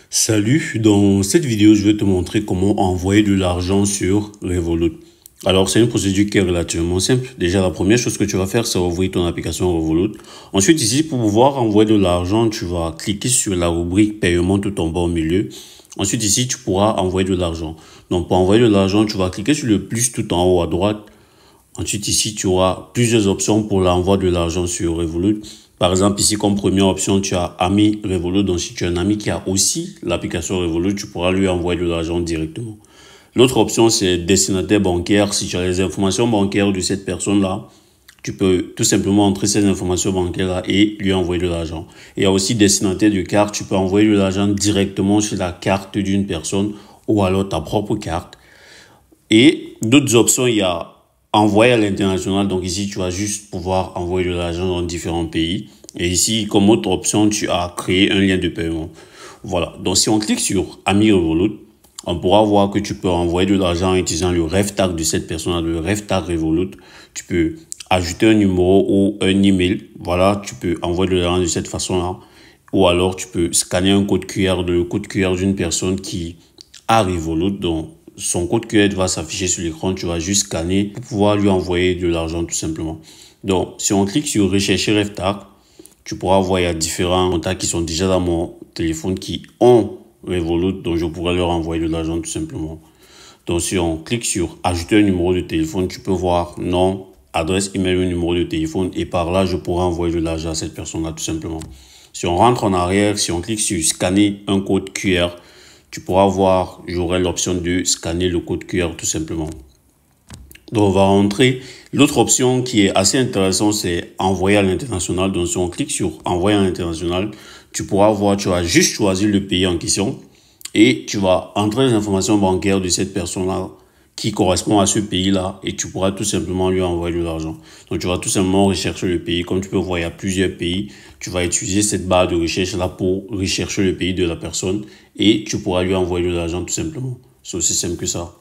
Salut, dans cette vidéo, je vais te montrer comment envoyer de l'argent sur Revolut. Alors, c'est une procédure qui est relativement simple. Déjà, la première chose que tu vas faire, c'est ouvrir ton application Revolut. Ensuite, ici, pour pouvoir envoyer de l'argent, tu vas cliquer sur la rubrique paiement tout en bas au milieu. Ensuite, ici, tu pourras envoyer de l'argent. Donc, pour envoyer de l'argent, tu vas cliquer sur le plus tout en haut à droite. Ensuite, ici, tu auras plusieurs options pour l'envoi de l'argent sur Revolut. Par exemple, ici, comme première option, tu as Ami Revolut. Donc, si tu as un ami qui a aussi l'application Revolut, tu pourras lui envoyer de l'argent directement. L'autre option, c'est destinataire bancaire. Si tu as les informations bancaires de cette personne-là, tu peux tout simplement entrer ces informations bancaires-là et lui envoyer de l'argent. Il y a aussi destinataire de carte. Tu peux envoyer de l'argent directement sur la carte d'une personne ou alors ta propre carte. Et d'autres options, il y a envoyer à l'international. Donc ici, tu vas juste pouvoir envoyer de l'argent dans différents pays. Et ici, comme autre option, tu as créé un lien de paiement. Voilà. Donc si on clique sur Ami Revolut, on pourra voir que tu peux envoyer de l'argent en utilisant le ref tag de cette personne, le ref tag Revolut. Tu peux ajouter un numéro ou un email. Voilà, tu peux envoyer de l'argent de cette façon-là. Ou alors, tu peux scanner un code QR, le code QR d'une personne qui a Revolut. Donc, son code QR va s'afficher sur l'écran. Tu vas juste scanner pour pouvoir lui envoyer de l'argent tout simplement. Donc, si on clique sur rechercher RefTag, tu pourras voir il y a différents contacts qui sont déjà dans mon téléphone qui ont Revolut. Donc, je pourrais leur envoyer de l'argent tout simplement. Donc, si on clique sur ajouter un numéro de téléphone, tu peux voir nom, adresse email ou numéro de téléphone. Et par là, je pourrais envoyer de l'argent à cette personne-là tout simplement. Si on rentre en arrière, si on clique sur scanner un code QR, tu pourras voir, j'aurai l'option de scanner le code QR tout simplement. Donc, on va rentrer. L'autre option qui est assez intéressante, c'est envoyer à l'international. Donc, si on clique sur envoyer à l'international, tu pourras voir, tu vas juste choisir le pays en question et tu vas entrer les informations bancaires de cette personne-là qui correspond à ce pays-là et tu pourras tout simplement lui envoyer de l'argent. Donc, tu vas tout simplement rechercher le pays. Comme tu peux voir, il y a plusieurs pays. Tu vas utiliser cette barre de recherche-là pour rechercher le pays de la personne et tu pourras lui envoyer de l'argent tout simplement. C'est aussi simple que ça.